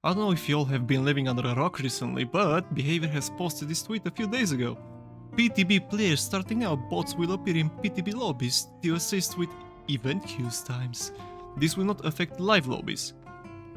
I don't know if you all have been living under a rock recently, but Behavior has posted this tweet a few days ago. PTB players starting now, bots will appear in PTB lobbies to assist with event queues times. This will not affect live lobbies.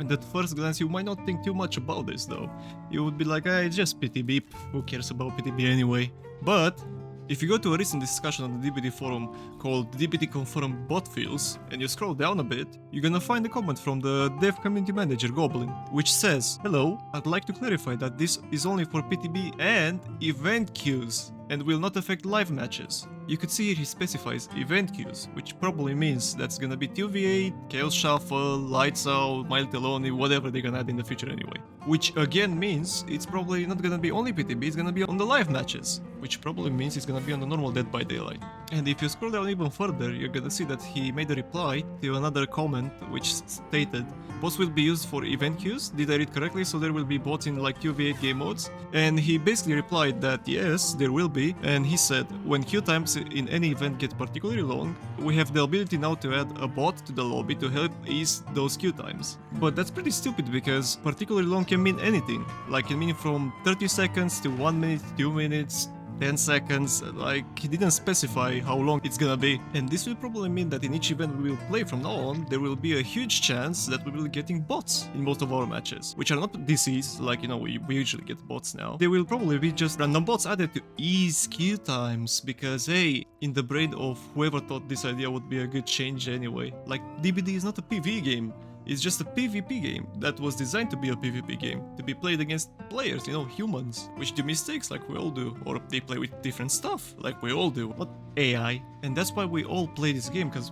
And at first glance you might not think too much about this though. You would be like, it's just PTB, who cares about PTB anyway? But if you go to a recent discussion on the DBD forum called DBD Confirmed Bot Fields, and you scroll down a bit, you're gonna find a comment from the dev community manager Goblin, which says, "Hello, I'd like to clarify that this is only for PTB and event queues, and will not affect live matches." You could see here he specifies event queues, which probably means that's gonna be 2v8, Chaos Shuffle, Lights Out, Mild Teloni, whatever they're gonna add in the future anyway. Which again means it's probably not gonna be only PTB, it's gonna be on the live matches, which probably means it's gonna be on the normal Dead by Daylight. And if you scroll down even further, you're gonna see that he made a reply to another comment which stated, "Bots will be used for event queues, did I read correctly? So there will be bots in like 2v8 game modes?" And he basically replied that yes, there will be, and he said, "When queue times in any event get particularly long, we have the ability now to add a bot to the lobby to help ease those queue times." But that's pretty stupid because particularly long can mean anything, like it can mean from 30 seconds to 1 minute, 2 minutes, 10 seconds, like he didn't specify how long it's gonna be. And this will probably mean that in each event we will play from now on, there will be a huge chance that we will be getting bots in most of our matches, which are not DCs, like we usually get bots now. They will probably be just random bots added to ease queue times, because hey, in the brain of whoever thought this idea would be a good change anyway. Like DBD is not a PvE game. It's just a PvP game that was designed to be a PvP game, to be played against players, humans, which do mistakes like we all do, or they play with different stuff like we all do, not AI. And that's why we all play this game, because,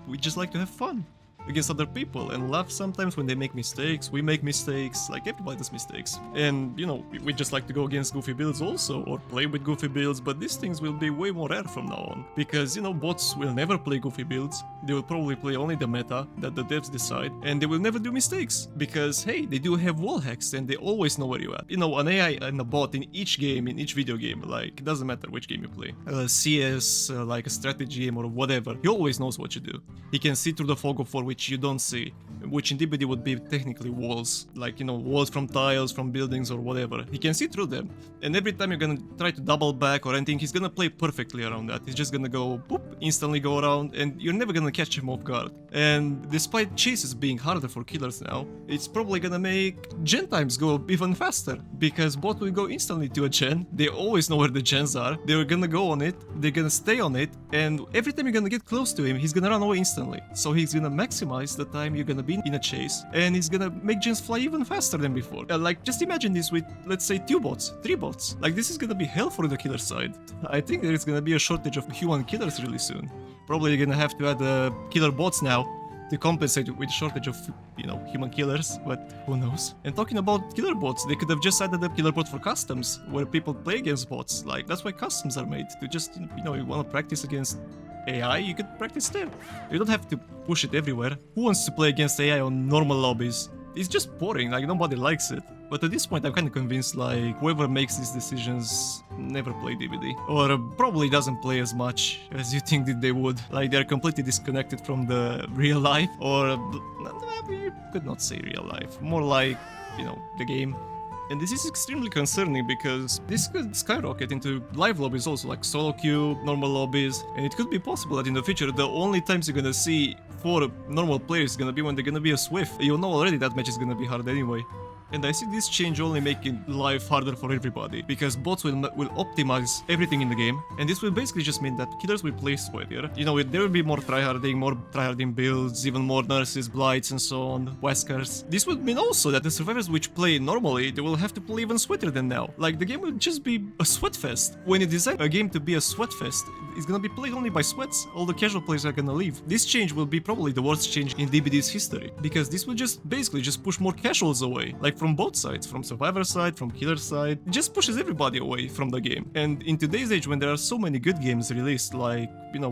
we just like to have fun against other people and laugh sometimes when they make mistakes. We make mistakes, like everybody does mistakes. And, we just like to go against goofy builds also, or play with goofy builds, but these things will be way more rare from now on. Because, bots will never play goofy builds, they will probably play only the meta that the devs decide, and they will never do mistakes. Because, hey, they do have wall hacks and they always know where you're at. An AI and a bot in each game, in each video game, like, it doesn't matter which game you play. CS, like a strategy game or whatever, he always knows what you do. He can see through the fog of war, which you don't see, which in DBD would be technically walls, like walls from tiles, from buildings or whatever. He can see through them, and every time you're gonna try to double back or anything, he's gonna play perfectly around that. He's just gonna go boop, instantly go around, and you're never gonna catch him off guard. And despite chases being harder for killers now, it's probably gonna make gen times go even faster, because bot will go instantly to a gen. They always know where the gens are, they're gonna go on it, they're gonna stay on it, and every time you're gonna get close to him, he's gonna run away instantly. So he's gonna maximize the time you're gonna be in a chase, and he's gonna make gens fly even faster than before. Like, just imagine this with, let's say, 2 bots, 3 bots. Like, this is gonna be hell for the killer side. I think there is gonna be a shortage of human killers really soon. Probably you're gonna have to add killer bots now to compensate with shortage of, human killers, but who knows. And talking about killer bots, they could have just added a killer bot for customs, where people play against bots. Like, that's why customs are made, to just, you wanna practice against AI, you could practice there. You don't have to push it everywhere. Who wants to play against AI on normal lobbies? It's just boring, like nobody likes it. But at this point I'm kind of convinced like whoever makes these decisions never play DBD. Or probably doesn't play as much as you think that they would. Like they're completely disconnected from the real life, or you could not say real life. More like, the game. And this is extremely concerning because this could skyrocket into live lobbies also, like solo queue, normal lobbies, and it could be possible that in the future the only times you're gonna see 4 normal players is gonna be when they're gonna be a Swift. You know already that match is gonna be hard anyway. And I see this change only making life harder for everybody, because bots will optimize everything in the game, and this will basically just mean that killers will play sweatier. There will be more tryharding builds, even more nurses, blights and so on, Weskers. This would mean also that the survivors which play normally, they will have to play even sweatier than now. Like the game will just be a sweat fest. When you design a game to be a sweat fest, it's gonna be played only by sweats. All the casual players are gonna leave. This change will be probably the worst change in DBD's history, because this will basically just push more casuals away, like from both sides, from survivor side, from killer side. It just pushes everybody away from the game. And in today's age, when there are so many good games released, like,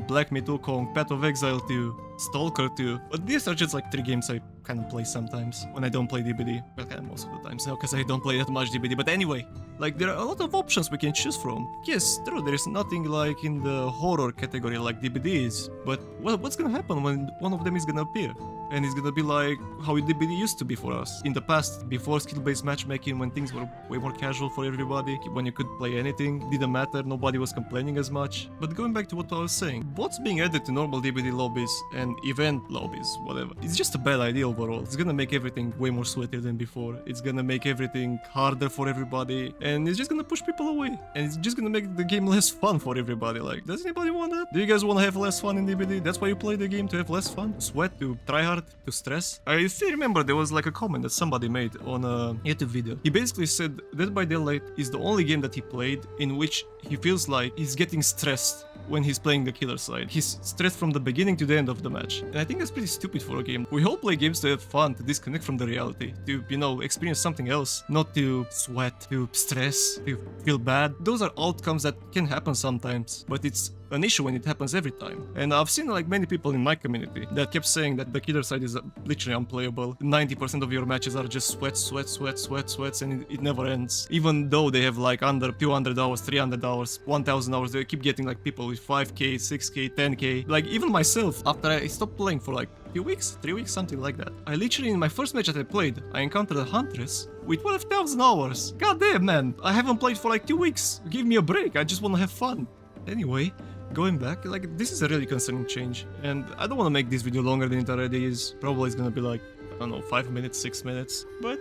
Black Myth Wukong, Path of Exile 2, Stalker 2, but these are just like 3 games I kind of play sometimes when I don't play DBD. Well, kind of most of the times now, because I don't play that much DBD. But anyway, like there are a lot of options we can choose from. Yes, true, there is nothing like in the horror category like DBD is, but what's gonna happen when one of them is gonna appear? and it's gonna be like how it used to be for us in the past, before skill-based matchmaking, when things were way more casual for everybody, when you could play anything, didn't matter, nobody was complaining as much. But going back to what I was saying, bots being added to normal DBD lobbies and event lobbies, whatever, it's just a bad idea overall. It's gonna make everything way more sweatier than before. It's gonna make everything harder for everybody, and it's just gonna push people away, and it's just gonna make the game less fun for everybody. Like, does anybody want that? Do you guys want to have less fun in DBD? That's why you play the game, to have less fun, to sweat, to try hard, to stress. I still remember there was like a comment that somebody made on a YouTube video. He basically said Dead by Daylight is the only game that he played in which he feels like he's getting stressed when he's playing the killer side. He's stressed from the beginning to the end of the match. And I think that's pretty stupid for a game. We all play games to have fun, to disconnect from the reality, to, you know, experience something else, not to sweat, to stress, to feel bad. Those are outcomes that can happen sometimes, but it's an issue when it happens every time. And I've seen like many people in my community that kept saying that the killer side is literally unplayable. 90% of your matches are just sweats, and it never ends. Even though they have like under 200 hours, 300 hours, 1000 hours, they keep getting like people with 5k, 6k, 10k. Like even myself, after I stopped playing for like 2 weeks, 3 weeks, something like that, I literally, in my first match that I played, I encountered a huntress with 12,000 hours. God damn, man, I haven't played for like 2 weeks. Give me a break, I just want to have fun. Anyway, going back, like, this is a really concerning change, and I don't want to make this video longer than it already is. Probably it's gonna be like, I don't know, 5 minutes, 6 minutes. But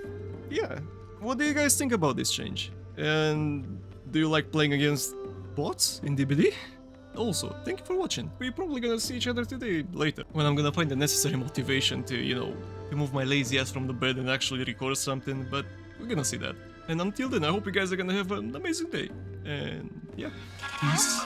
yeah, what do you guys think about this change? And do you like playing against bots in DBD? Also, thank you for watching. We're probably gonna see each other today later, when I'm gonna find the necessary motivation to, you know, to move my lazy ass from the bed and actually record something, but we're gonna see that. And until then, I hope you guys are gonna have an amazing day. And yeah, peace.